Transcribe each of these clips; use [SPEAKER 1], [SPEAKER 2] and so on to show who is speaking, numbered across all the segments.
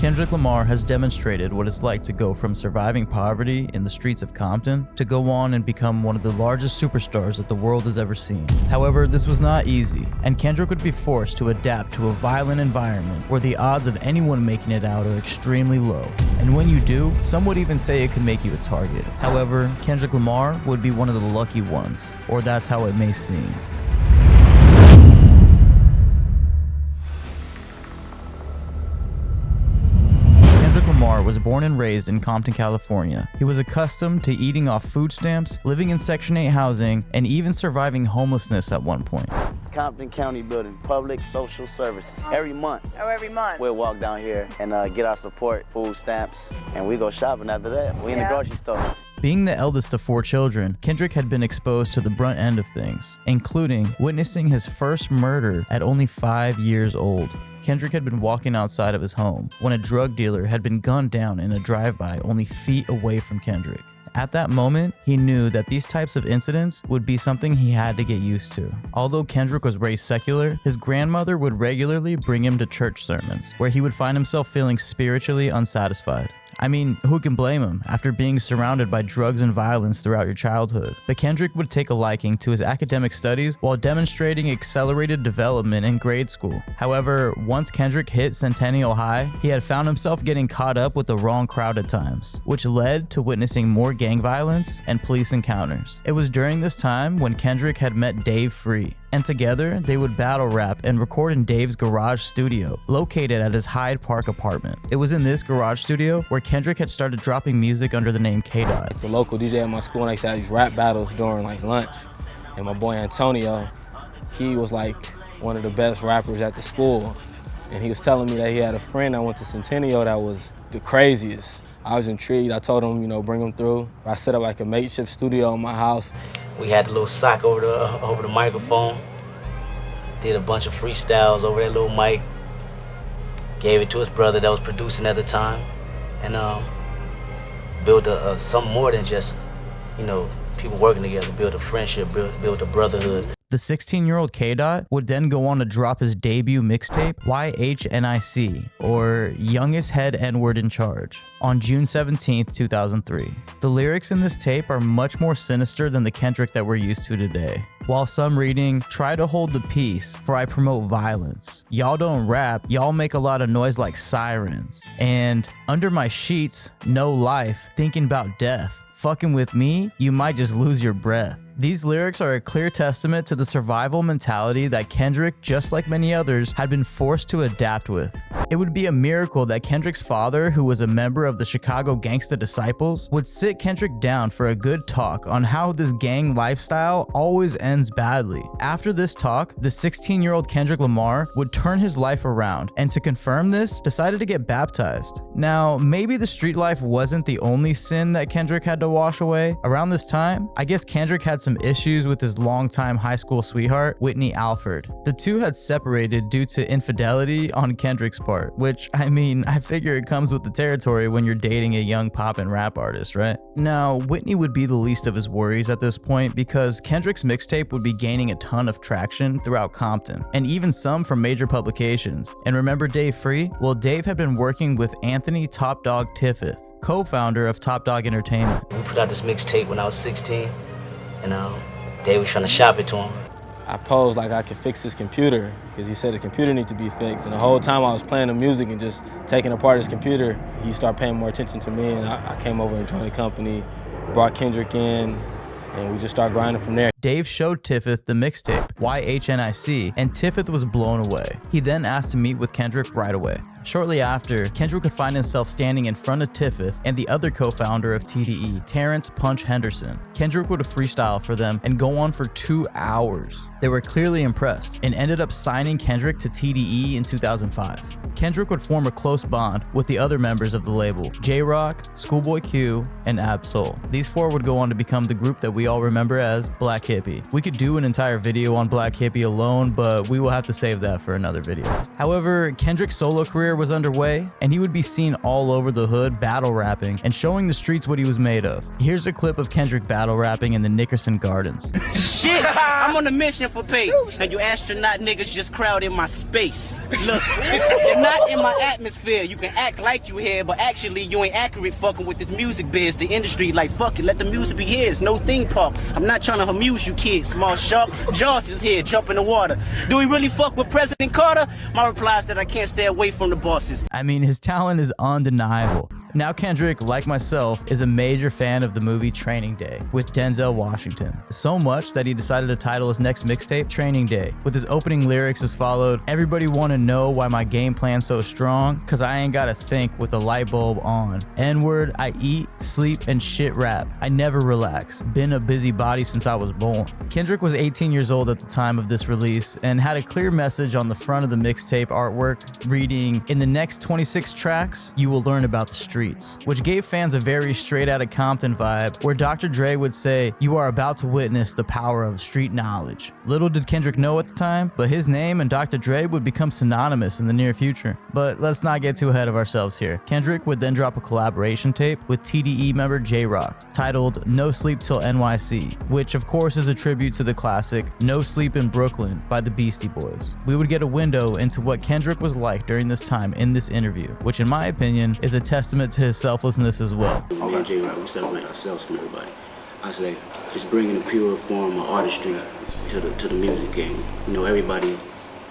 [SPEAKER 1] Kendrick Lamar has demonstrated what it's like to go from surviving poverty in the streets of Compton to go on and become one of the largest superstars that the world has ever seen. However, this was not easy, and Kendrick would be forced to adapt to a violent environment where the odds of anyone making it out are extremely low. And when you do, some would even say it could make you a target. However, Kendrick Lamar would be one of the lucky ones, or that's how it may seem. Kendrick Lamar was born and raised in Compton, California. He was accustomed to eating off food stamps, living in Section 8 housing, and even surviving homelessness at one point.
[SPEAKER 2] Compton County Building, Public Social Services. Every month.
[SPEAKER 3] Oh, every month.
[SPEAKER 2] We'll walk down here and get our support, food stamps, and we go shopping after that. We in the grocery store.
[SPEAKER 1] Being the eldest of 4 children, Kendrick had been exposed to the brunt end of things, including witnessing his first murder at only 5 years old. Kendrick had been walking outside of his home when a drug dealer had been gunned down in a drive-by only feet away from Kendrick. At that moment, he knew that these types of incidents would be something he had to get used to. Although Kendrick was raised secular, his grandmother would regularly bring him to church sermons, where he would find himself feeling spiritually unsatisfied. I mean, who can blame him after being surrounded by drugs and violence throughout your childhood? But Kendrick would take a liking to his academic studies while demonstrating accelerated development in grade school. However, once Kendrick hit Centennial High, he had found himself getting caught up with the wrong crowd at times, which led to witnessing more gang violence and police encounters. It was during this time when Kendrick had met Dave Free, and together they would battle rap and record in Dave's garage studio, located at his Hyde Park apartment. It was in this garage studio where Kendrick had started dropping music under the name K-Dot.
[SPEAKER 4] The local DJ at my school, and I used to have these rap battles during lunch, and my boy Antonio, he was one of the best rappers at the school, and he was telling me that he had a friend that went to Centennial that was the craziest. I was intrigued. I told him, bring him through. I set up a makeshift studio in my house.
[SPEAKER 2] We had the little sock over the microphone. Did a bunch of freestyles over that little mic. Gave it to his brother that was producing at the time, and built something more than just, people working together. Build a friendship, build a brotherhood.
[SPEAKER 1] The 16-year-old K-Dot would then go on to drop his debut mixtape, Y.H.N.I.C, or Youngest Head N-Word in Charge, on June 17th, 2003. The lyrics in this tape are much more sinister than the Kendrick that we're used to today. While some reading, try to hold the peace, for I promote violence. Y'all don't rap, y'all make a lot of noise like sirens. And under my sheets, no life, thinking about death. Fucking with me, you might just lose your breath. These lyrics are a clear testament to the survival mentality that Kendrick, just like many others, had been forced to adapt with. It would be a miracle that Kendrick's father, who was a member of the Chicago Gangsta Disciples, would sit Kendrick down for a good talk on how this gang lifestyle always ends badly. After this talk, the 16-year-old Kendrick Lamar would turn his life around, and to confirm this, decided to get baptized. Now, maybe the street life wasn't the only sin that Kendrick had to wash away. Around this time, I guess Kendrick had some issues with his longtime high school sweetheart, Whitney Alford. The two had separated due to infidelity on Kendrick's part, which, I figure it comes with the territory when you're dating a young pop and rap artist, right? Now, Whitney would be the least of his worries at this point because Kendrick's mixtape would be gaining a ton of traction throughout Compton, and even some from major publications. And remember Dave Free? Well, Dave had been working with Anthony Top Dog Tiffith, co-founder of Top Dog Entertainment.
[SPEAKER 2] We put out this mixtape when I was 16, and Dave was trying to shop it to him.
[SPEAKER 4] I posed like I could fix his computer because he said the computer needed to be fixed. And the whole time I was playing the music and just taking apart his computer, he started paying more attention to me, and I came over and joined the company, brought Kendrick in, and we just started grinding from there.
[SPEAKER 1] Dave showed Tiffith the mixtape, Y.H.N.I.C, and Tiffith was blown away. He then asked to meet with Kendrick right away. Shortly after, Kendrick would find himself standing in front of Tiffith and the other co-founder of TDE, Terrence Punch Henderson. Kendrick would freestyle for them and go on for 2 hours. They were clearly impressed and ended up signing Kendrick to TDE in 2005. Kendrick would form a close bond with the other members of the label, J-Rock, Schoolboy Q, and Ab-Soul. These 4 would go on to become the group that we all remember as Black Hippie. We could do an entire video on Black Hippie alone, but we will have to save that for another video. However, Kendrick's solo career career was underway, and he would be seen all over the hood battle rapping and showing the streets what he was made of. Here's a clip of Kendrick battle rapping in the Nickerson Gardens.
[SPEAKER 3] Shit, I'm on a mission for pay, and you astronaut niggas just crowd in my space. Look, you're not in my atmosphere. You can act like you here, but actually you ain't accurate fucking with this music biz. The industry like, fuck it, let the music be his. No theme park. I'm not trying to amuse you kids. Small shark, Jaws is here, jump in the water. Do we really fuck with President Carter? My reply is that I can't stay away from the bosses.
[SPEAKER 1] I mean, his talent is undeniable. Now Kendrick, like myself, is a major fan of the movie Training Day with Denzel Washington. So much that he decided to title his next mixtape Training Day, with his opening lyrics as followed: "Everybody wanna know why my game plan's so strong? Cause I ain't gotta think with a light bulb on. N-word, I eat, sleep, and shit rap. I never relax. Been a busybody since I was born." Kendrick was 18 years old at the time of this release and had a clear message on the front of the mixtape artwork reading, "In the next 26 tracks, you will learn about the streets," which gave fans a very straight outta Compton vibe, where Dr. Dre would say, "You are about to witness the power of street knowledge." Little did Kendrick know at the time, but his name and Dr. Dre would become synonymous in the near future. But let's not get too ahead of ourselves here. Kendrick would then drop a collaboration tape with TDE member J-Rock titled No Sleep Till NYC, which of course is a tribute to the classic No Sleep in Brooklyn by the Beastie Boys. We would get a window into what Kendrick was like during this time in this interview, which in my opinion is a testament to his selflessness as well.
[SPEAKER 5] Me and J-Rock, we separate ourselves from everybody. I say, just bringing the pure form of artistry to the music game. You know, everybody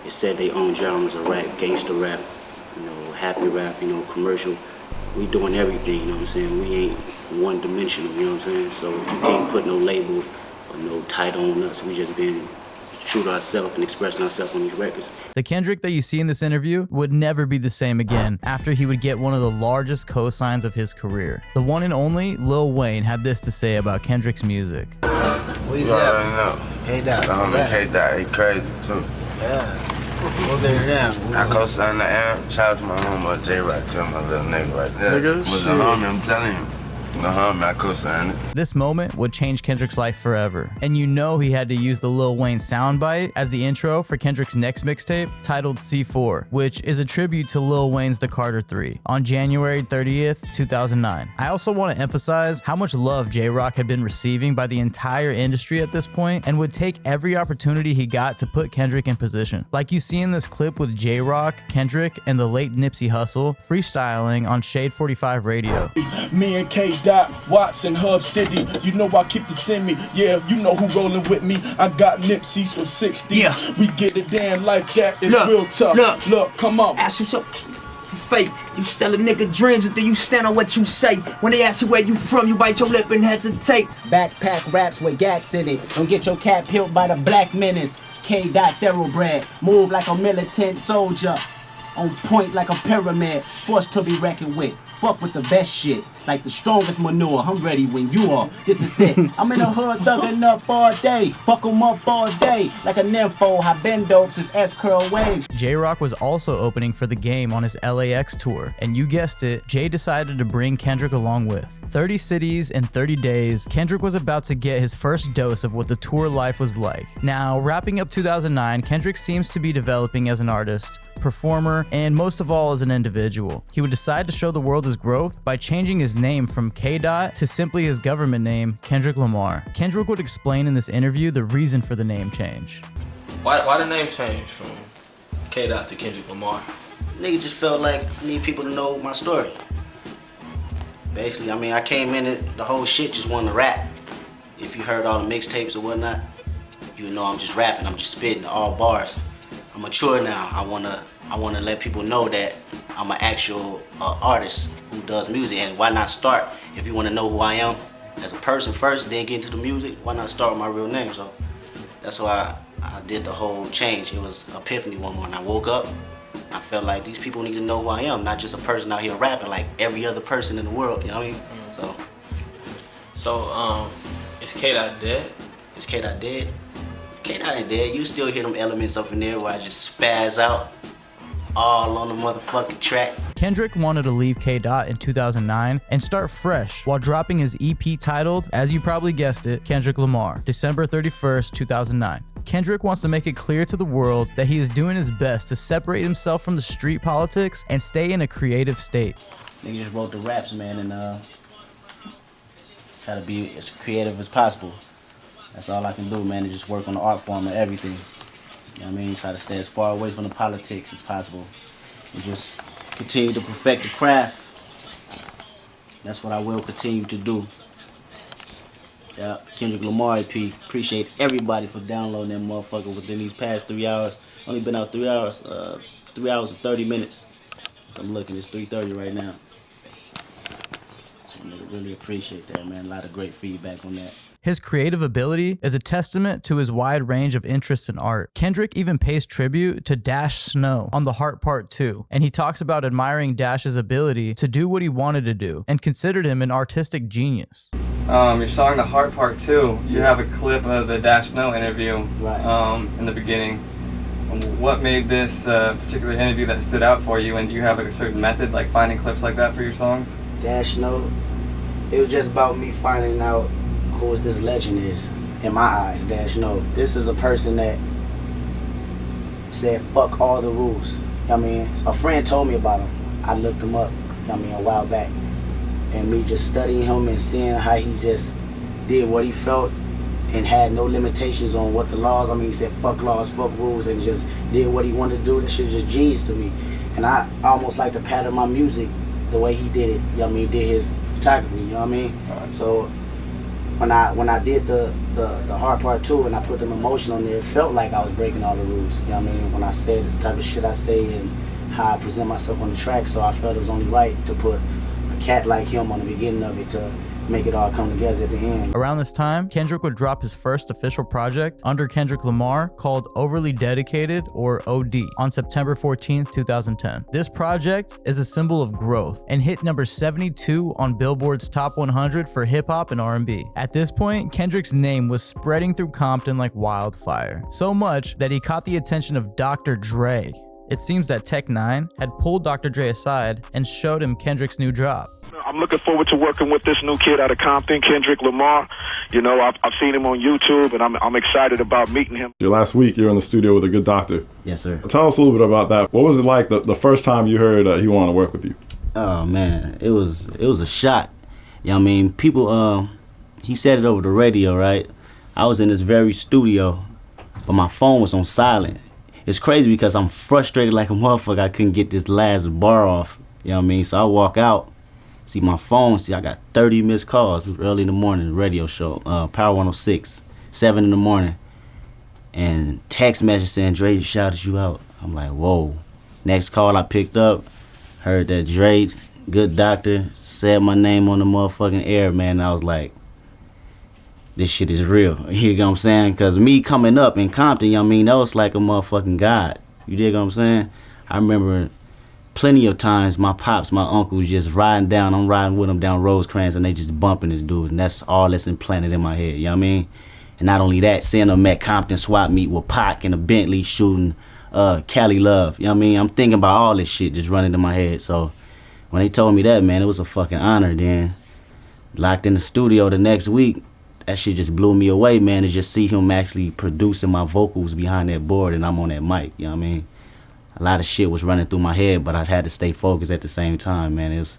[SPEAKER 5] is said they own genres of rap, gangster rap, you know, happy rap, you know, commercial. We doing everything, you know what I'm saying? We ain't one-dimensional, you know what I'm saying? So you can't put no label or no title on us. We just being true to ourselves and expressing ourselves on these records.
[SPEAKER 1] The Kendrick that you see in this interview would never be the same again after he would get one of the largest cosigns of his career. The one and only Lil Wayne had this to say about Kendrick's music.
[SPEAKER 6] What you already know. K-Dot. The homie K-Dot, he crazy too. Yeah. What they down? I co-signed the AM. Shout out to my homie J-Rock, tell my little nigga right there. Nigga, was the homie, I'm telling you. The homie, I co-signed it.
[SPEAKER 1] This moment would change Kendrick's life forever. And you know he had to use the Lil Wayne soundbite as the intro for Kendrick's next mixtape titled C4, which is a tribute to Lil Wayne's The Carter 3 on January 30th, 2009. I also want to emphasize how much love J-Rock had been receiving by the entire industry at this point and would take every opportunity he got to put Kendrick in position. Like you see in this clip with J-Rock, Kendrick, and the late Nipsey Hussle freestyling on Shade 45 Radio.
[SPEAKER 7] Me and K-Dot, Watson, Hub City, you know I keep this in me. Yeah, you know who rolling with me. I got Nipsey's from 60. Yeah. We get it down like that. It's real tough. Look, come on.
[SPEAKER 8] Ask you so fake. You sell a nigga dreams, or do you stand on what you say? When they ask you where you from, you bite your lip and hesitate.
[SPEAKER 3] Backpack raps with gats in it. Don't get your cat peeled by the black menace. K-Dot thoroughbred. Move like a militant soldier. On point like a pyramid. Forced to be reckoned with. Fuck with the best shit. Like the strongest manure. I'm ready when you are. This is it. I'm in the hood thugging up all day. Fuck 'em up all day. Like a nympho. I been dope since S-Curl Wave.
[SPEAKER 1] J-Rock was also opening for The Game on his LAX tour. And you guessed it, Jay decided to bring Kendrick along with. 30 cities in 30 days, Kendrick was about to get his first dose of what the tour life was like. Now, wrapping up 2009, Kendrick seems to be developing as an artist, performer, and most of all as an individual. He would decide to show the world his growth by changing his name from K-Dot to simply his government name, Kendrick Lamar. Kendrick would explain in this interview the reason for the name change.
[SPEAKER 4] Why the name change from K-Dot to Kendrick Lamar?
[SPEAKER 2] Nigga just felt like I need people to know my story. Basically, I mean, I came in it, the whole shit just wanted to rap. If you heard all the mixtapes or whatnot, you know I'm just rapping, I'm just spitting all bars. I'm mature now. I wanna let people know that I'm an actual artist who does music. And why not start, if you wanna know who I am as a person first, then get into the music, why not start with my real name? So that's why I did the whole change. It was epiphany one morning. I woke up, I felt like these people need to know who I am, not just a person out here rapping like every other person in the world, you know what I mean?
[SPEAKER 4] So, is K-Dot dead?
[SPEAKER 2] Is K-Dot dead? K-Dot ain't dead. You still hear them elements up in there where I just spaz out all on the motherfucking track.
[SPEAKER 1] Kendrick wanted to leave K-Dot in 2009 and start fresh while dropping his EP titled, as you probably guessed it, Kendrick Lamar, December 31st, 2009. Kendrick wants to make it clear to the world that he is doing his best to separate himself from the street politics and stay in a creative state.
[SPEAKER 2] Nigga just wrote the raps, man, and try to be as creative as possible. That's all I can do, man, is just work on the art form and everything. You know what I mean? Try to stay as far away from the politics as possible. And just continue to perfect the craft. That's what I will continue to do. Yeah, Kendrick Lamar EP. Appreciate everybody for downloading that motherfucker within these past 3 hours. Only been out 3 hours, 3 hours and 30 minutes. So I'm looking, it's 3:30 right now. So I really appreciate that, man. A lot of great feedback on that.
[SPEAKER 1] His creative ability is a testament to his wide range of interests in art. Kendrick even pays tribute to Dash Snow on The Heart Part 2, and he talks about admiring Dash's ability to do what he wanted to do and considered him an artistic genius.
[SPEAKER 9] Your song The Heart Part 2, you have a clip of the Dash Snow interview in the beginning. What made this particular interview that stood out for you, and do you have a certain method, like finding clips like that for your songs?
[SPEAKER 2] Dash Snow, it was just about me finding out who this legend is, in my eyes. Dash Snow. This is a person that said fuck all the rules. You know what I mean? A friend told me about him. I looked him up, you know what I mean, a while back. And me just studying him and seeing how he just did what he felt and had no limitations on what the laws, I mean, he said fuck laws, fuck rules, and just did what he wanted to do. That shit just genius to me. And I almost like to pattern my music the way he did it, you know what I mean, did his photography, you know what I mean? So when I did the Hard Part 2 and I put the emotion on there, it felt like I was breaking all the rules, you know what I mean? When I said this type of shit I say and how I present myself on the track, so I felt it was only right to put a cat like him on the beginning of it to make it all come together at the end.
[SPEAKER 1] Around this time, Kendrick would drop his first official project under Kendrick Lamar called Overly Dedicated, or OD, on September 14th, 2010. This project is a symbol of growth and hit number 72 on Billboard's Top 100 for hip hop and R&B. At this point, Kendrick's name was spreading through Compton like wildfire, so much that he caught the attention of Dr. Dre. It seems that Tech 9 had pulled Dr. Dre aside and showed him Kendrick's new drop.
[SPEAKER 10] I'm looking forward to working with this new kid out of Compton, Kendrick Lamar. You know, I've seen him on YouTube, and I'm excited about meeting him.
[SPEAKER 11] Last week, you were in the studio with a good doctor.
[SPEAKER 2] Yes, sir.
[SPEAKER 11] Tell us a little bit about that. What was it like the first time you heard he wanted to work with you?
[SPEAKER 2] Oh, man, it was a shock. You know what I mean? People, he said it over the radio, right? I was in this very studio, but my phone was on silent. It's crazy because I'm frustrated like a motherfucker. I couldn't get this last bar off. You know what I mean? So I walk out. See my phone, I got 30 missed calls. It was early in the morning, radio show, Power 106, 7 in the morning. And text message saying, Dre shouted you out. I'm like, whoa. Next call I picked up, heard that Dre, good doctor, said my name on the motherfucking air, man. And I was like, this shit is real. You know what I'm saying? Because me coming up in Compton, you know what I mean, that was like a motherfucking god. You dig what I'm saying? I remember plenty of times my pops, my uncles just riding down, I'm riding with them down Rosecrans and they just bumping this dude, and that's all that's implanted in my head, you know what I mean? And not only that, seeing them at Compton swap meet with Pac and a Bentley shooting Cali Love, you know what I mean? I'm thinking about all this shit just running in my head. So when they told me that, man, it was a fucking honor. Then locked in the studio the next week, that shit just blew me away, man, to just see him actually producing my vocals behind that board and I'm on that mic, you know what I mean? A lot of shit was running through my head, but I had to stay focused at the same time, man. It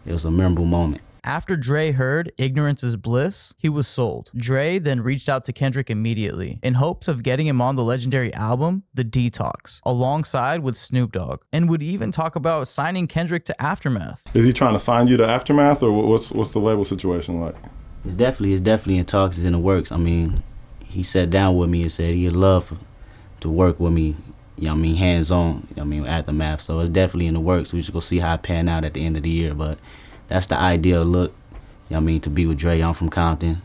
[SPEAKER 2] was a memorable moment.
[SPEAKER 1] After Dre heard Ignorance is Bliss, he was sold. Dre then reached out to Kendrick immediately in hopes of getting him on the legendary album, The Detox, alongside with Snoop Dogg, and would even talk about signing Kendrick to Aftermath.
[SPEAKER 11] Is he trying to sign you to Aftermath, or what's the label situation like?
[SPEAKER 2] It's definitely in talks, it's in the works. I mean, he sat down with me and said he'd love to work with me, you know what I mean, hands-on, you know what I mean, Aftermath. So it's definitely in the works. We just go see how it pan out at the end of the year. But that's the ideal look, you know what I mean, to be with Dre. I'm from Compton.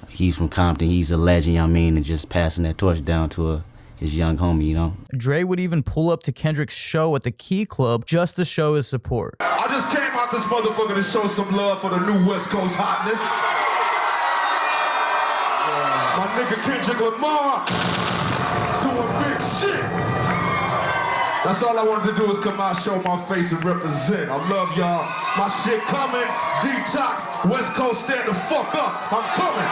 [SPEAKER 2] He's from Compton. He's a legend, you know what I mean, and just passing that torch down to his young homie, you know.
[SPEAKER 1] Dre would even pull up to Kendrick's show at the Key Club just to show his support.
[SPEAKER 12] I just came out this motherfucker to show some love for the new West Coast hotness. My nigga Kendrick Lamar doing big shit. That's all I wanted to do is come out, show my face, and represent. I love y'all. My shit coming. Detox. West Coast, stand the fuck up. I'm coming.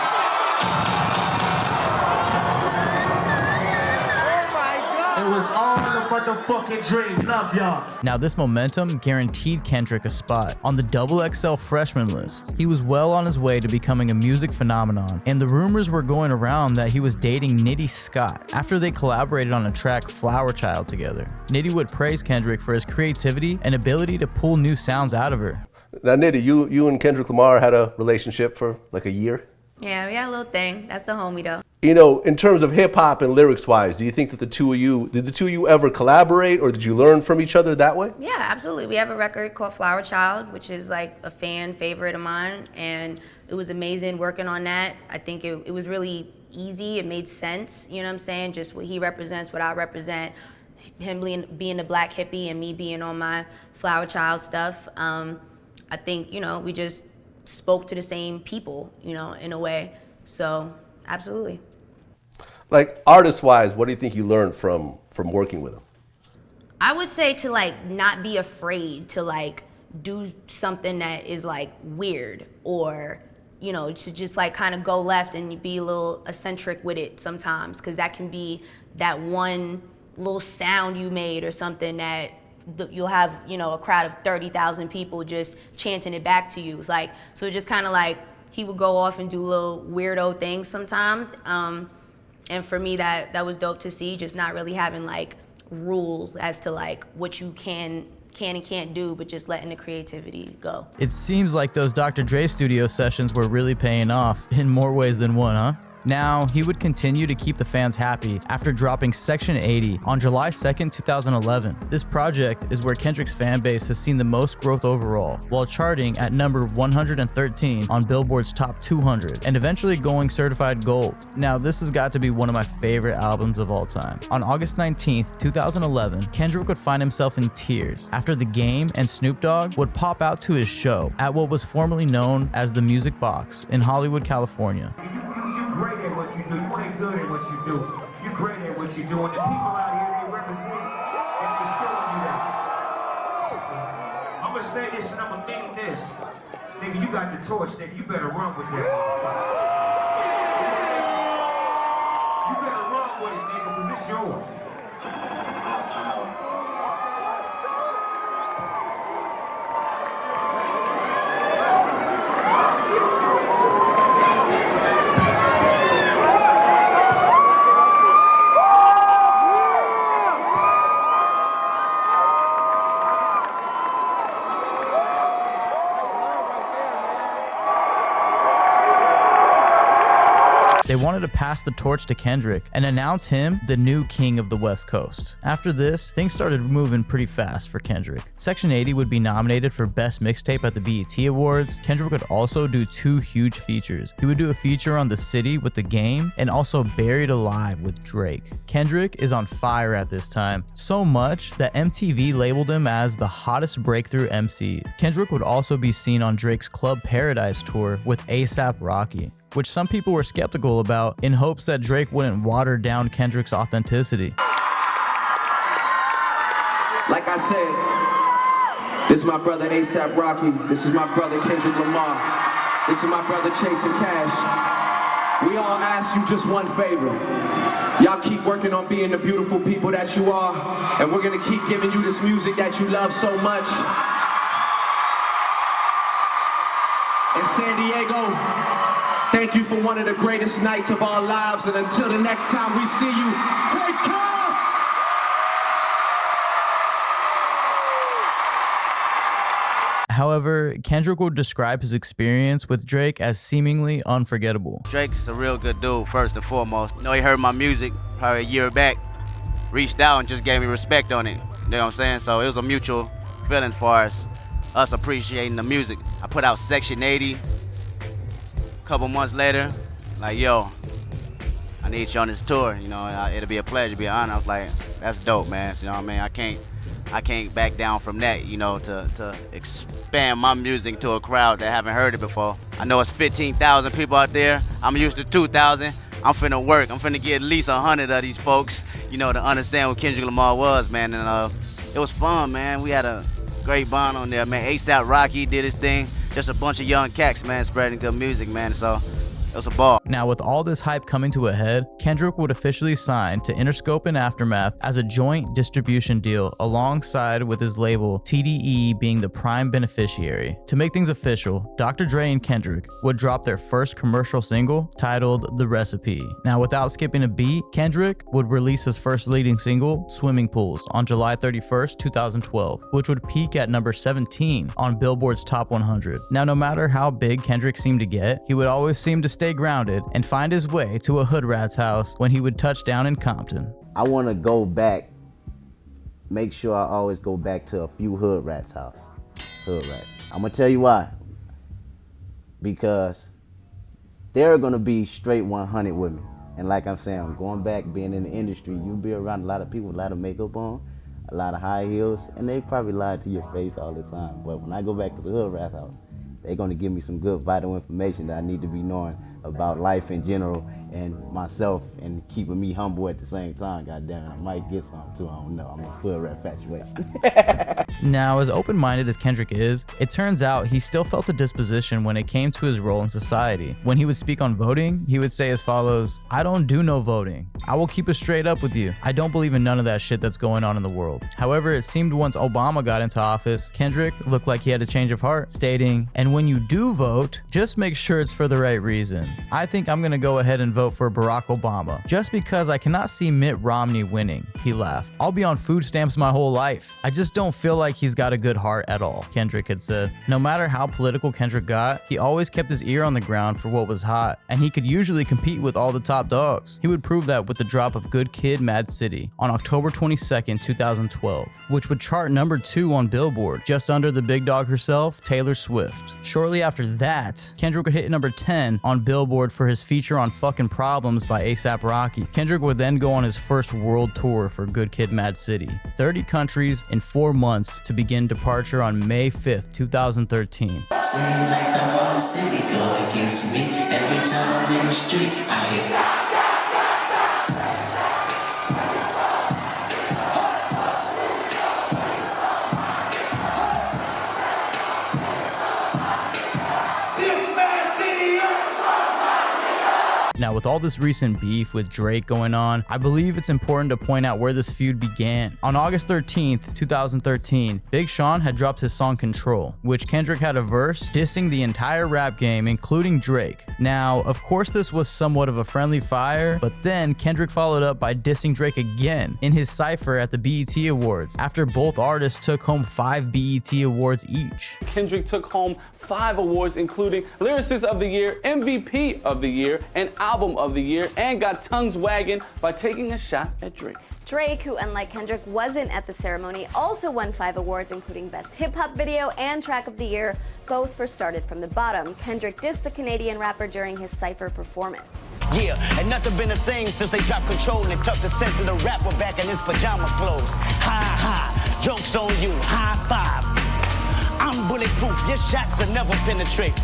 [SPEAKER 12] It was all a motherfucking dream. Love y'all.
[SPEAKER 1] Now, this momentum guaranteed Kendrick a spot on the XXL freshman list. He was well on his way to becoming a music phenomenon, and the rumors were going around that he was dating Nitty Scott after they collaborated on a track Flower Child together. Nitty would praise Kendrick for his creativity and ability to pull new sounds out of her.
[SPEAKER 13] Now, Nitty, you and Kendrick Lamar had a relationship for like a year?
[SPEAKER 14] Yeah, we had a little thing. That's the homie though.
[SPEAKER 13] You know, in terms of hip hop and lyrics wise, do you think that did the two of you ever collaborate, or did you learn from each other that way?
[SPEAKER 14] Yeah, absolutely. We have a record called Flower Child, which is like a fan favorite of mine, and it was amazing working on that. I think it was really easy. It made sense, you know what I'm saying? Just what he represents, what I represent, him being a black hippie and me being on my Flower Child stuff. I think, you know, we just spoke to the same people, you know, in a way. So, absolutely.
[SPEAKER 13] Like, artist-wise, what do you think you learned from working with him?
[SPEAKER 14] I would say to, like, not be afraid to, like, do something that is, like, weird, or, you know, to just, like, kind of go left and be a little eccentric with it sometimes, because that can be that one little sound you made or something that you'll have, you know, a crowd of 30,000 people just chanting it back to you. It's like, so just kind of like, he would go off and do little weirdo things sometimes. And for me, that was dope to see, just not really having like rules as to like what you can and can't do, but just letting the creativity go.
[SPEAKER 1] It seems like those Dr. Dre studio sessions were really paying off in more ways than one, huh? Now, he would continue to keep the fans happy after dropping Section 80 on July 2nd, 2011. This project is where Kendrick's fan base has seen the most growth overall, while charting at number 113 on Billboard's Top 200 and eventually going certified gold. Now, this has got to be one of my favorite albums of all time. On August 19th, 2011, Kendrick would find himself in tears after The Game and Snoop Dogg would pop out to his show at what was formerly known as the Music Box in Hollywood, California.
[SPEAKER 15] Great at what you do. You ain't good at what you do. You great at what you do. And the people out here, they represent and they showing you that. I'm gonna say this and I'm gonna mean this. Nigga, you got the torch, nigga. You better run with that. You better run with it, nigga, because it's yours.
[SPEAKER 1] They wanted to pass the torch to Kendrick and announce him the new king of the West Coast. After this, things started moving pretty fast for Kendrick. Section 80 would be nominated for Best Mixtape at the BET Awards. Kendrick would also do 2 huge features. He would do a feature on The City with The Game and also Buried Alive with Drake. Kendrick is on fire at this time, so much that MTV labeled him as the hottest breakthrough MC. Kendrick would also be seen on Drake's Club Paradise tour with A$AP Rocky, which some people were skeptical about in hopes that Drake wouldn't water down Kendrick's authenticity.
[SPEAKER 16] Like I said, this is my brother A$AP Rocky, this is my brother Kendrick Lamar, this is my brother Chasing Cash. We all ask you just one favor. Y'all keep working on being the beautiful people that you are, and we're gonna keep giving you this music that you love so much. In San Diego, thank you for one of the greatest nights of our lives, and until the next time we see you, take care!
[SPEAKER 1] However, Kendrick would describe his experience with Drake as seemingly unforgettable.
[SPEAKER 2] Drake's a real good dude, first and foremost. You know, he heard my music probably a year back, reached out and just gave me respect on it. You know what I'm saying? So it was a mutual feeling for us appreciating the music. I put out Section 80. A couple months later, like, yo, I need you on this tour. You know, it'll be a pleasure, be an honor. I was like, that's dope, man. So, you know what I mean? I can't back down from that, you know, to expand my music to a crowd that haven't heard it before. I know it's 15,000 people out there. I'm used to 2,000. I'm finna work. I'm finna get at least 100 of these folks, you know, to understand what Kendrick Lamar was, man. And it was fun, man. We had a great bond on there, man. A$AP Rocky did his thing. Just a bunch of young cats, man, spreading good music, man. So That's a ball.
[SPEAKER 1] Now, with all this hype coming to a head, Kendrick would officially sign to Interscope and Aftermath as a joint distribution deal alongside with his label TDE being the prime beneficiary. To make things official, Dr. Dre and Kendrick would drop their first commercial single titled The Recipe. Now, without skipping a beat, Kendrick would release his first leading single, Swimming Pools, on July 31st, 2012, which would peak at number 17 on Billboard's Top 100. Now, no matter how big Kendrick seemed to get, he would always seem to stay grounded and find his way to a hood rat's house when he would touch down in Compton.
[SPEAKER 17] I want to go back, make sure I always go back to a few hood rats' house. Hood rats. I'm going to tell you why. Because they're going to be straight 100 with me. And like I'm saying, I'm going back, being in the industry, you'll be around a lot of people with a lot of makeup on, a lot of high heels, and they probably lie to your face all the time. But when I go back to the hood rat house, they're going to give me some good vital information that I need to be knowing about life in general and myself, and keeping me humble at the same time. God damn it, I might get something too, I don't know. I'm a hood rat infatuation.
[SPEAKER 1] Now, as open-minded as Kendrick is, it turns out he still felt a disposition when it came to his role in society. When he would speak on voting, he would say as follows, "I don't do no voting. I will keep it straight up with you. I don't believe in none of that shit that's going on in the world." However, it seemed once Obama got into office, Kendrick looked like he had a change of heart, stating, "And when you do vote, just make sure it's for the right reasons. I think I'm gonna go ahead and vote for Barack Obama, just because I cannot see Mitt Romney winning." He laughed. "I'll be on food stamps my whole life. I just don't feel like he's got a good heart at all," Kendrick had said. No matter how political Kendrick got, he always kept his ear on the ground for what was hot, and he could usually compete with all the top dogs. He would prove that with the drop of Good Kid, Mad City on October 22nd, 2012, which would chart number 2 on Billboard, just under the big dog herself, Taylor Swift. Shortly after that, Kendrick would hit number 10 on Billboard for his feature on Fucking Problems by A$AP Rocky. Kendrick would then go on his first world tour for Good Kid, Mad City. 30 countries in 4 months to begin departure on May 5th, 2013.
[SPEAKER 18] Seem like the whole city go against me. Every time I'm in the street, I hear
[SPEAKER 1] Now, with all this recent beef with Drake going on, I believe it's important to point out where this feud began. On August 13th, 2013, Big Sean had dropped his song Control, which Kendrick had a verse dissing the entire rap game, including Drake. Now, of course, this was somewhat of a friendly fire, but then Kendrick followed up by dissing Drake again in his cypher at the BET Awards, after both artists took home 5 BET Awards each.
[SPEAKER 19] Kendrick took home 5 awards, including Lyricist of the Year, MVP of the Year, and Album of the Year, and got tongues wagging by taking a shot at Drake.
[SPEAKER 20] Drake, who unlike Kendrick wasn't at the ceremony, also won 5 awards, including Best Hip Hop Video and Track of the Year, both for Started From the Bottom. Kendrick dissed the Canadian rapper during his cypher performance.
[SPEAKER 3] Yeah, and nothing been the same since they dropped Control and tucked the sense of the rapper back in his pajama clothes. Ha ha, joke's on you, high five. I'm bulletproof, your shots will never penetrate.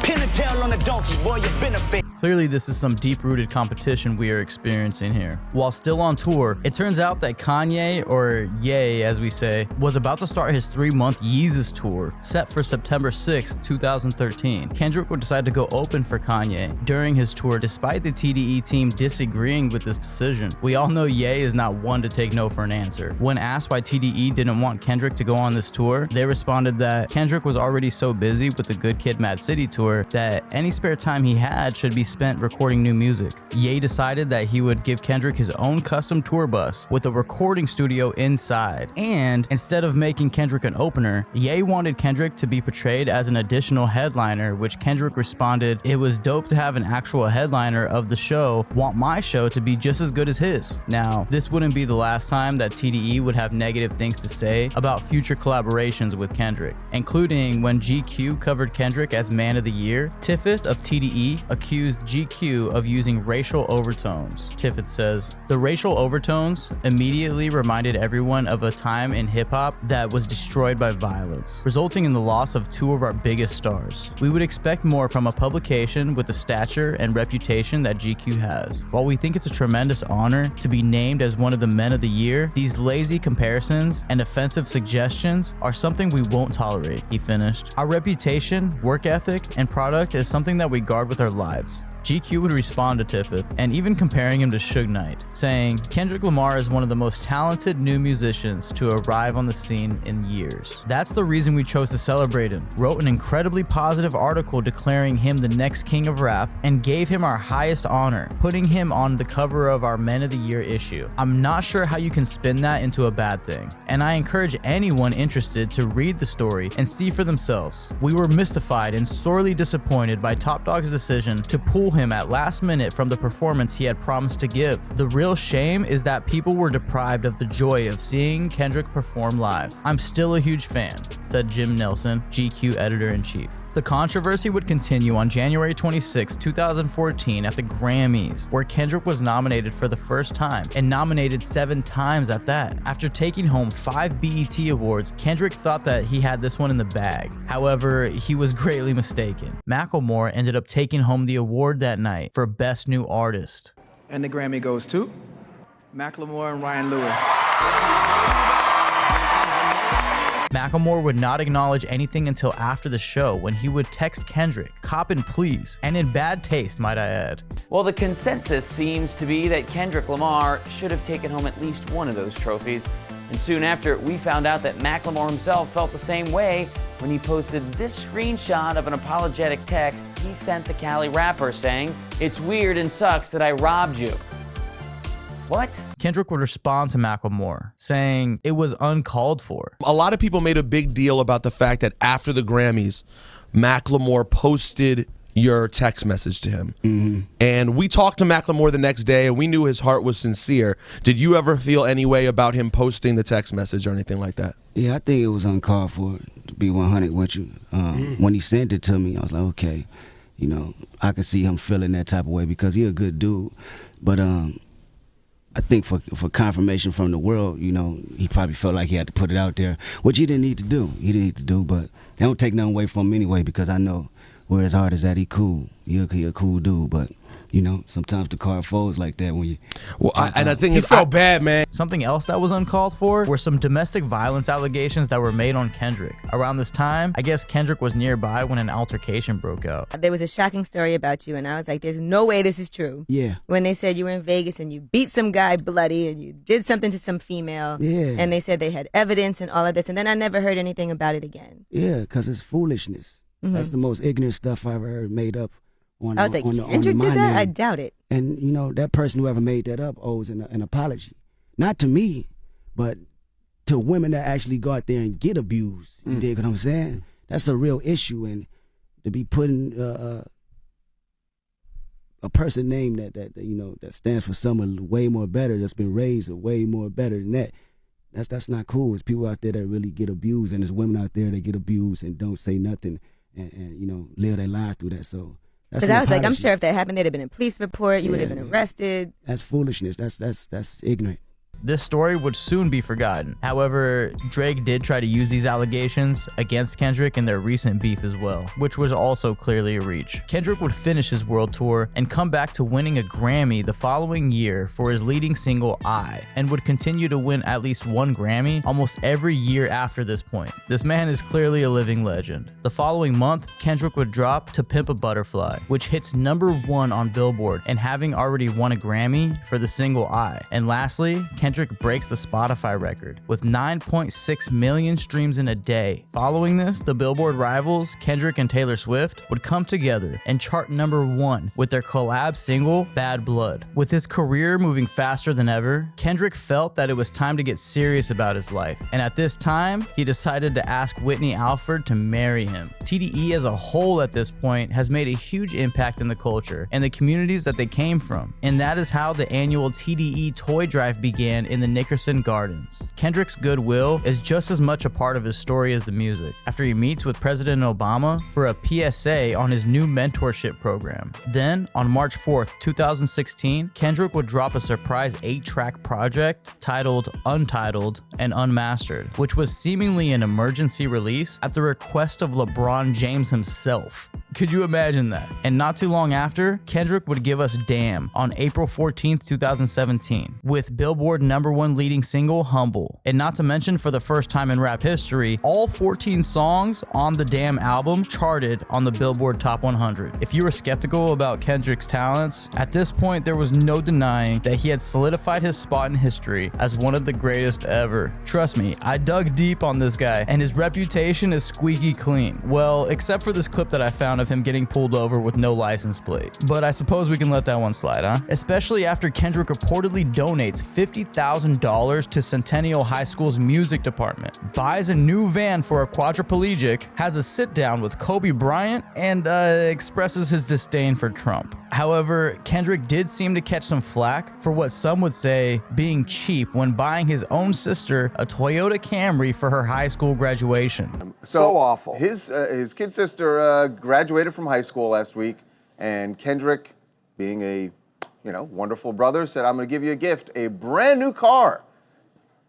[SPEAKER 3] Pin a tail on a donkey, boy, you benefit.
[SPEAKER 1] Clearly, this is some deep-rooted competition we are experiencing here. While still on tour, it turns out that Kanye, or Ye as we say, was about to start his 3-month Yeezus tour, set for September 6th, 2013. Kendrick would decide to go open for Kanye during his tour, despite the TDE team disagreeing with this decision. We all know Ye is not one to take no for an answer. When asked why TDE didn't want Kendrick to go on this tour, they responded that Kendrick was already so busy with the Good Kid, Mad City tour that any spare time he had should be spent recording new music. Ye decided that he would give Kendrick his own custom tour bus with a recording studio inside. And instead of making Kendrick an opener, Ye wanted Kendrick to be portrayed as an additional headliner, which Kendrick responded, "It was dope to have an actual headliner of the show. Want my show to be just as good as his." Now, this wouldn't be the last time that TDE would have negative things to say about future collaborations with Kendrick, including when GQ covered Kendrick as Man of the Year. Tiffeth of TDE accused GQ of using racial overtones. Tiffeth says, "The racial overtones immediately reminded everyone of a time in hip-hop that was destroyed by violence, resulting in the loss of 2 of our biggest stars. We would expect more from a publication with the stature and reputation that GQ has. While we think it's a tremendous honor to be named as one of the Men of the Year, these lazy comparisons and offensive suggestions are something we won't tolerate," he finished. "Our reputation, work ethic, and product is something that we guard with our lives. GQ would respond to Tiffeth and even comparing him to Suge Knight, saying, Kendrick Lamar is one of the most talented new musicians to arrive on the scene in years. That's the reason we chose to celebrate him. Wrote an incredibly positive article declaring him the next king of rap and gave him our highest honor, putting him on the cover of our Men of the Year issue. I'm not sure how you can spin that into a bad thing, and I encourage anyone interested to read the story and see for themselves. We were mystified and sorely disappointed by Top Dawg's decision to pull him at last minute from the performance he had promised to give. The real shame is that people were deprived of the joy of seeing Kendrick perform live. I'm still a huge fan, said Jim Nelson, GQ editor-in-chief. The controversy would continue on January 26, 2014 at the Grammys, where Kendrick was nominated for the first time, and nominated 7 times at that. After taking home 5 BET Awards, Kendrick thought that he had this one in the bag. However, he was greatly mistaken. Macklemore ended up taking home the award that night for Best New Artist.
[SPEAKER 21] And the Grammy goes to Macklemore and Ryan Lewis.
[SPEAKER 1] Macklemore would not acknowledge anything until after the show, when he would text Kendrick, "Coppin' please," and in bad taste, might I add.
[SPEAKER 22] Well, the consensus seems to be that Kendrick Lamar should have taken home at least one of those trophies. And soon after, we found out that Macklemore himself felt the same way when he posted this screenshot of an apologetic text he sent the Cali rapper saying, "It's weird and sucks that I robbed you." What?
[SPEAKER 1] Kendrick would respond to Macklemore, saying it was uncalled for.
[SPEAKER 23] A lot of people made a big deal about the fact that after the Grammys, Macklemore posted your text message to him. And we talked to Macklemore the next day, and we knew his heart was sincere. Did you ever feel any way about him posting the text message or anything like that?
[SPEAKER 24] Yeah, I think it was uncalled for, to be 100 with you. When he sent it to me, I was like, okay, you know, I could see him feeling that type of way because he a good dude. But I think for confirmation from the world, you know, he probably felt like he had to put it out there, which he didn't need to do. He didn't need to do, but they don't take nothing away from him anyway because I know where his heart is at. He cool. He a cool dude, but you know, sometimes the card folds like that when you.
[SPEAKER 23] Well, I think he felt bad, man.
[SPEAKER 1] Something else that was uncalled for were some domestic violence allegations that were made on Kendrick. Around this time, I guess Kendrick was nearby when an altercation broke out.
[SPEAKER 25] There was a shocking story about you, and I was like, there's no way this is true.
[SPEAKER 24] Yeah.
[SPEAKER 25] When they said you were in Vegas and you beat some guy bloody and you did something to some female.
[SPEAKER 24] Yeah.
[SPEAKER 25] And they said they had evidence and all of this, and then I never heard anything about it again.
[SPEAKER 24] Yeah, because it's foolishness. That's the most ignorant stuff I've ever heard made up.
[SPEAKER 25] I was like, Kendrick did that? I doubt it.
[SPEAKER 24] And, you know, that person, whoever made that up, owes an apology. Not to me, but to women that actually go out there and get abused. You dig what I'm saying? That's a real issue. And to be putting a person name that you know, that stands for someone way more better, that's been raised way more better than that, that's not cool. There's people out there that really get abused, and there's women out there that get abused and don't say nothing and you know, live their lives through that. So
[SPEAKER 25] because I was like, I'm sure if that happened, there'd have been a police report. You would have been arrested.
[SPEAKER 24] That's foolishness. That's ignorant.
[SPEAKER 1] This story would soon be forgotten. However, Drake did try to use these allegations against Kendrick in their recent beef as well, which was also clearly a reach. Kendrick would finish his world tour and come back to winning a Grammy the following year for his leading single, I, and would continue to win at least one Grammy almost every year after this point. This man is clearly a living legend. The following month, Kendrick would drop To Pimp a Butterfly, which hits #1 on Billboard, and having already won a Grammy for the single I. And lastly, Kendrick breaks the Spotify record with 9.6 million streams in a day. Following this, the Billboard rivals, Kendrick and Taylor Swift, would come together and chart #1 with their collab single, Bad Blood. With his career moving faster than ever, Kendrick felt that it was time to get serious about his life. And at this time, he decided to ask Whitney Alford to marry him. TDE as a whole at this point has made a huge impact in the culture and the communities that they came from. And that is how the annual TDE toy drive began in the Nickerson Gardens. Kendrick's goodwill is just as much a part of his story as the music. After he meets with President Obama for a PSA on his new mentorship program. Then, on March 4th, 2016, Kendrick would drop a surprise 8-track project titled Untitled and Unmastered, which was seemingly an emergency release at the request of LeBron James himself. Could you imagine that? And not too long after, Kendrick would give us Damn on April 14th, 2017, with Billboard #1 leading single Humble. And not to mention, for the first time in rap history, all 14 songs on the Damn album charted on the Billboard Top 100. If you were skeptical about Kendrick's talents, at this point there was no denying that he had solidified his spot in history as one of the greatest ever. Trust me, I dug deep on this guy, and his reputation is squeaky clean. Well, except for this clip that I found of him getting pulled over with no license plate. But I suppose we can let that one slide, huh? Especially after Kendrick reportedly donates $50,000 to Centennial High School's music department, buys a new van for a quadriplegic, has a sit down with Kobe Bryant, and expresses his disdain for Trump. However, Kendrick did seem to catch some flack for what some would say being cheap when buying his own sister a Toyota Camry for her high school graduation.
[SPEAKER 4] So awful. His kid sister graduated from high school last week, and Kendrick, being a wonderful brother, said, "I'm going to give you a gift, a brand new car.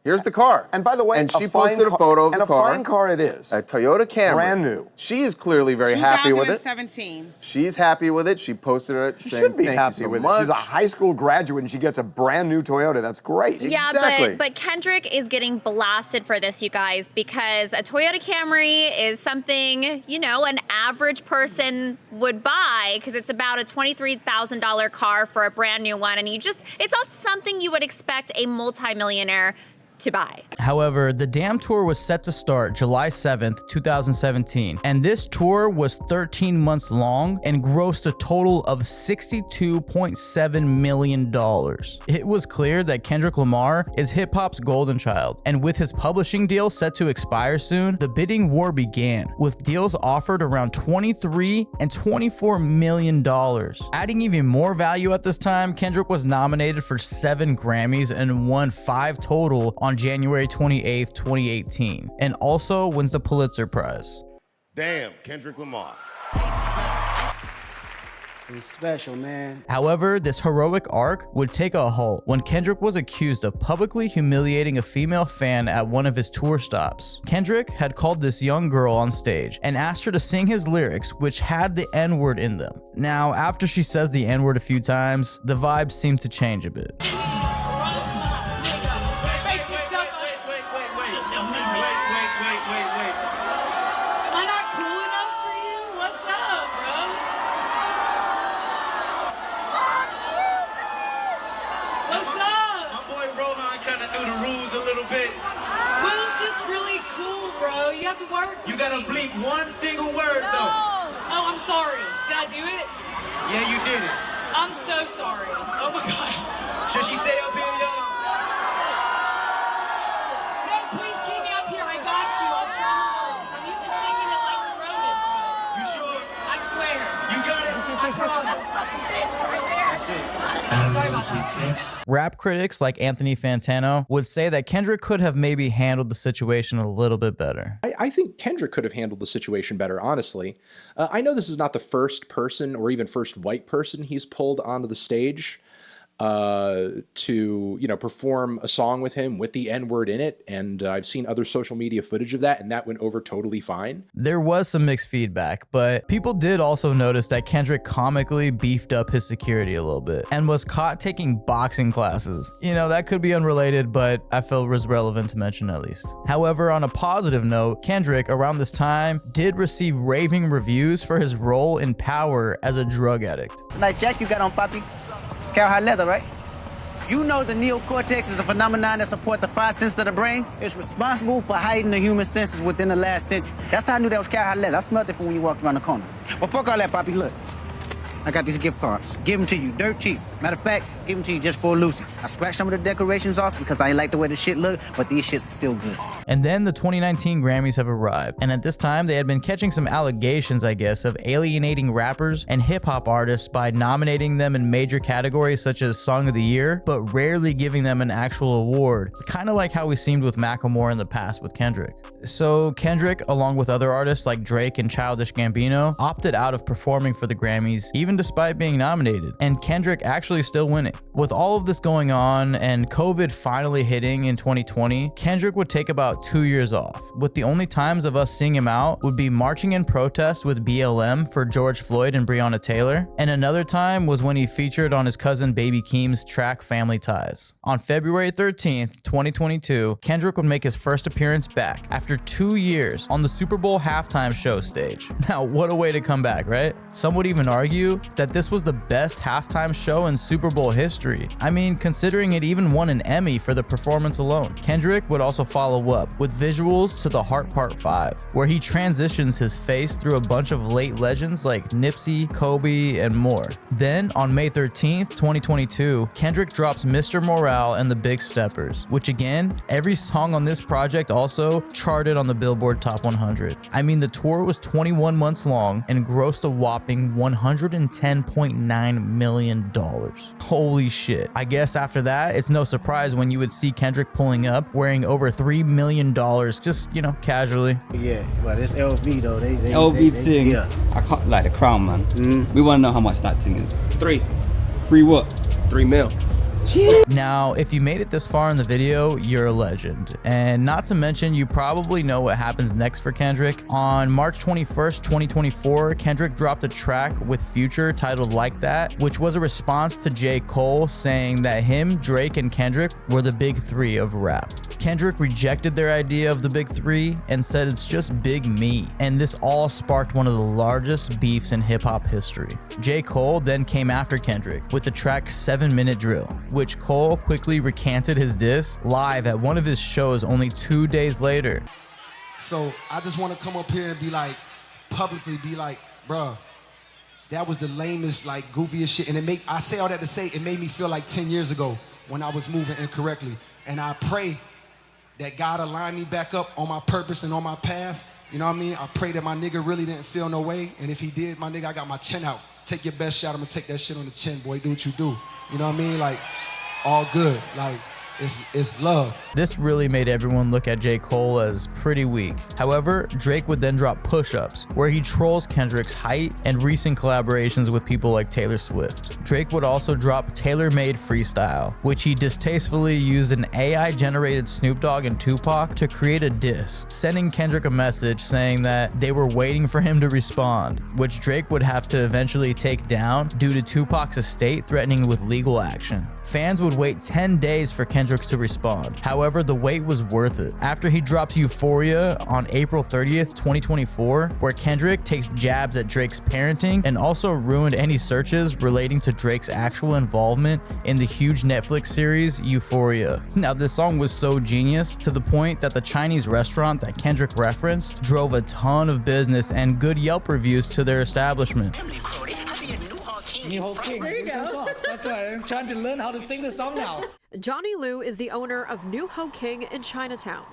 [SPEAKER 4] Here's the car."
[SPEAKER 5] And by the way,
[SPEAKER 4] and she posted a photo of the car.
[SPEAKER 5] And a fine car it is.
[SPEAKER 4] A Toyota Camry.
[SPEAKER 5] Brand new.
[SPEAKER 4] She is clearly very happy with it.
[SPEAKER 6] 2017.
[SPEAKER 4] She's happy with it. She posted it
[SPEAKER 5] She
[SPEAKER 4] saying,
[SPEAKER 5] should be "Thank happy
[SPEAKER 4] you so
[SPEAKER 5] with
[SPEAKER 4] much."
[SPEAKER 5] it. She's a high school graduate and she gets a brand new Toyota. That's great.
[SPEAKER 7] Yeah,
[SPEAKER 4] Exactly.
[SPEAKER 7] but Kendrick is getting blasted for this, you guys, because a Toyota Camry is something, an average person would buy because it's about a $23,000 car for a brand new one. And it's not something you would expect a multimillionaire to buy.
[SPEAKER 1] However, the Damn tour was set to start July 7th, 2017, and this tour was 13 months long and grossed a total of $62.7 million. It was clear that Kendrick Lamar is hip-hop's golden child, and with his publishing deal set to expire soon, the bidding war began, with deals offered around $23 and $24 million. Adding even more value at this time, Kendrick was nominated for 7 Grammys and won 5 total on January 28th, 2018, and also wins the Pulitzer Prize.
[SPEAKER 8] Damn, Kendrick Lamar.
[SPEAKER 26] It's special, man.
[SPEAKER 1] However, this heroic arc would take a halt when Kendrick was accused of publicly humiliating a female fan at one of his tour stops. Kendrick had called this young girl on stage and asked her to sing his lyrics, which had the N-word in them. Now, after she says the N-word a few times, the vibes seem to change a bit.
[SPEAKER 27] You gotta bleep one single word though.
[SPEAKER 28] Oh, I'm sorry. Did I do it?
[SPEAKER 27] Yeah, you did it.
[SPEAKER 28] I'm so sorry. Oh my God.
[SPEAKER 27] Should she stay up here, y'all?
[SPEAKER 28] No, please keep me up here. I got you. I'll try. I'm used to singing it like you wrote it, bro.
[SPEAKER 27] You sure?
[SPEAKER 28] I swear.
[SPEAKER 27] You got it?
[SPEAKER 28] I promise. Sorry about that.
[SPEAKER 1] Rap critics like Anthony Fantano would say that Kendrick could have maybe handled the situation a little bit better.
[SPEAKER 29] I think Kendrick could have handled the situation better, honestly. I know this is not the first person or even first white person he's pulled onto the stage to, perform a song with him with the N-word in it. And I've seen other social media footage of that, and that went over totally fine.
[SPEAKER 1] There was some mixed feedback, but people did also notice that Kendrick comically beefed up his security a little bit and was caught taking boxing classes. That could be unrelated, but I felt it was relevant to mention at least. However, on a positive note, Kendrick around this time did receive raving reviews for his role in Power as a drug addict.
[SPEAKER 30] Nice jacket you got on, Poppy. Cowhide leather, right? You know the neocortex is a phenomenon that supports the 5 senses of the brain. It's responsible for hiding the human senses within the last century. That's how I knew that was cowhide leather. I smelled it from when you walked around the corner. But fuck all that, Poppy. Look, I got these gift cards. Give them to you, dirt cheap. Matter of fact, give them to you just for Lucy. I scratched some of the decorations off because I ain't like the way the shit looked, but these shits are still good.
[SPEAKER 1] And then the 2019 Grammys have arrived, and at this time they had been catching some allegations, I guess, of alienating rappers and hip-hop artists by nominating them in major categories such as Song of the Year, but rarely giving them an actual award, kind of like how we seemed with Macklemore in the past with Kendrick. So Kendrick, along with other artists like Drake and Childish Gambino, opted out of performing for the Grammys, even even despite being nominated, and Kendrick actually still winning. With all of this going on and COVID finally hitting in 2020, Kendrick would take about 2 years off, with the only times of us seeing him out would be marching in protest with BLM for George Floyd and Breonna Taylor, and another time was when he featured on his cousin Baby Keem's track Family Ties. On February 13th, 2022, Kendrick would make his first appearance back after 2 years on the Super Bowl halftime show stage. Now, what a way to come back, right? Some would even argue that this was the best halftime show in Super Bowl history. I mean, considering it even won an Emmy for the performance alone. Kendrick would also follow up with visuals to The Heart Part 5, where he transitions his face through a bunch of late legends like Nipsey, Kobe, and more. Then, on May 13th, 2022, Kendrick drops Mr. Morale and the Big Steppers, which again, every song on this project also charted on the Billboard Top 100. I mean, the tour was 21 months long and grossed a whopping $110.9 million. Holy shit. I guess after that, it's no surprise when you would see Kendrick pulling up wearing over $3 million just, you know, casually.
[SPEAKER 26] Yeah, but it's LV though. They
[SPEAKER 2] LV thing.
[SPEAKER 26] Yeah.
[SPEAKER 2] I can't like the crown, man. We want to know how much that thing is. 3 what?
[SPEAKER 6] 3 mil.
[SPEAKER 1] Now, if you made it this far in the video, you're a legend. And not to mention, you probably know what happens next for Kendrick. On March 21st, 2024, Kendrick dropped a track with Future titled Like That, which was a response to J. Cole saying that him, Drake, and Kendrick were the big three of rap. Kendrick rejected their idea of the big three and said it's just Big Me, and this all sparked one of the largest beefs in hip-hop history. J. Cole then came after Kendrick with the track 7 Minute Drill, which Cole quickly recanted his diss live at one of his shows only 2 days later.
[SPEAKER 9] So I just want to come up here and be like, publicly be like, bruh, that was the lamest, like goofiest shit. And I say all that to say it made me feel like 10 years ago when I was moving incorrectly. And I pray that God aligned me back up on my purpose and on my path. You know what I mean? I pray that my nigga really didn't feel no way. And if he did, my nigga, I got my chin out. Take your best shot, I'm gonna take that shit on the chin, boy. Do what you do. You know what I mean? Like, all good. Like, it's love.
[SPEAKER 1] This really made everyone look at J. Cole as pretty weak. However, Drake would then drop Push-Ups, where he trolls Kendrick's height and recent collaborations with people like Taylor Swift. Drake would also drop Tailor-Made Freestyle, which he distastefully used an AI-generated Snoop Dogg and Tupac to create a diss, sending Kendrick a message saying that they were waiting for him to respond, which Drake would have to eventually take down due to Tupac's estate threatening with legal action. Fans would wait 10 days for Kendrick to respond. However, the wait was worth it. After he drops Euphoria on April 30th, 2024, where Kendrick takes jabs at Drake's parenting and also ruined any searches relating to Drake's actual involvement in the huge Netflix series Euphoria. Now, this song was so genius to the point that the Chinese restaurant that Kendrick referenced drove a ton of business and good Yelp reviews to their establishment.
[SPEAKER 10] There you go. That's right. I'm trying to learn how to sing the song now.
[SPEAKER 11] Johnny Liu is the owner of New Ho King in Chinatown.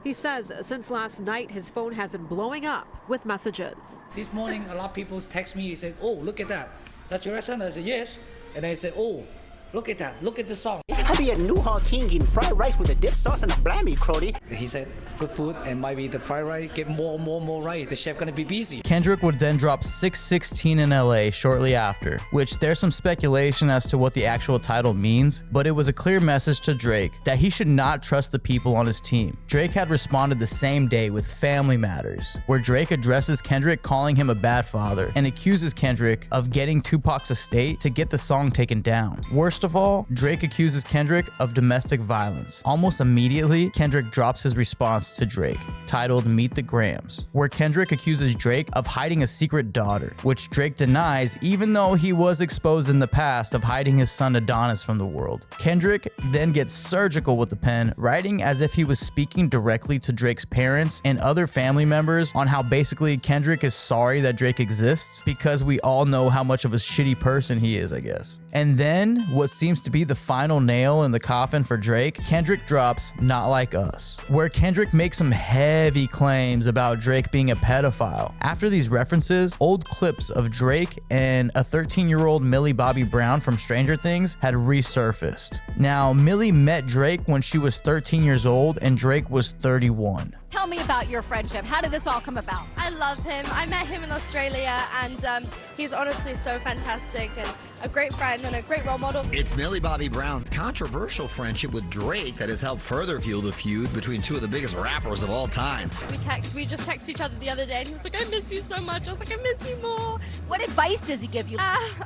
[SPEAKER 11] He says since last night, his phone has been blowing up with messages.
[SPEAKER 10] This morning, a lot of people text me. He said, "Oh, look at that. That's your restaurant?" I said, "Yes." And they said, "Oh, look at that. Look at the song."
[SPEAKER 28] I be at New Ho King getting fried rice with a dip sauce and a blammy, Crody.
[SPEAKER 10] He said, "Good food and maybe the fried rice get more rice. The chef gonna be busy."
[SPEAKER 1] Kendrick would then drop 616 in LA shortly after, which there's some speculation as to what the actual title means, but it was a clear message to Drake that he should not trust the people on his team. Drake had responded the same day with Family Matters, where Drake addresses Kendrick calling him a bad father and accuses Kendrick of getting Tupac's estate to get the song taken down. Worst of all, Drake accuses Kendrick of domestic violence. Almost immediately, Kendrick drops his response to Drake, titled Meet the Grams, where Kendrick accuses Drake of hiding a secret daughter, which Drake denies even though he was exposed in the past of hiding his son Adonis from the world. Kendrick then gets surgical with the pen, writing as if he was speaking directly to Drake's parents and other family members on how basically Kendrick is sorry that Drake exists because we all know how much of a shitty person he is, I guess. And then, what seems to be the final nail in the coffin for Drake, Kendrick drops Not Like Us, where Kendrick makes some heavy claims about Drake being a pedophile. After these references, old clips of Drake and a 13-year-old Millie Bobby Brown from Stranger Things had resurfaced. Now, Millie met Drake when she was 13 years old and Drake was 31.
[SPEAKER 6] Tell me about your friendship. How did this all come about?
[SPEAKER 12] I love him. I met him in Australia, and he's honestly so fantastic and a great friend and a great role model.
[SPEAKER 13] It's Millie Bobby Brown's controversial friendship with Drake that has helped further fuel the feud between two of the biggest rappers of all time.
[SPEAKER 12] We just texted each other the other day, and he was like, I miss you so much. I was like, I miss you more.
[SPEAKER 6] What advice does he give you?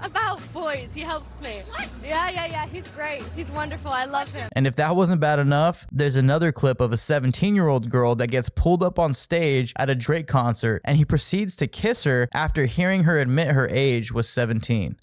[SPEAKER 12] About boys. He helps me. What? Yeah. He's great. He's wonderful. I love him.
[SPEAKER 1] And if that wasn't bad enough, there's another clip of a 17-year-old girl that gets pulled up on stage at a Drake concert, and he proceeds to kiss her after hearing her admit her age was 17.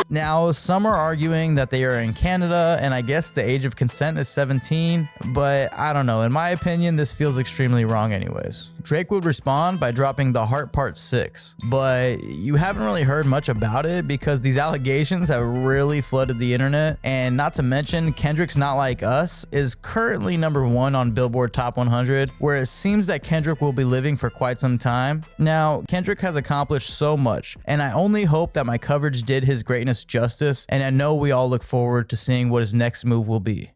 [SPEAKER 1] Now, some are arguing that they are in Canada, and I guess the age of consent is 17, but I don't know. In my opinion, this feels extremely wrong anyways. Drake would respond by dropping The Heart Part 6, but you haven't really heard much about it because these allegations have really flooded the internet, and not to mention, Kendrick's Not Like Us is currently #1 on Billboard Top 100, where it seems that Kendrick will be living for quite some time. Now, Kendrick has accomplished so much, and I only hope that my coverage did his greatness justice, and I know we all look forward to seeing what his next move will be.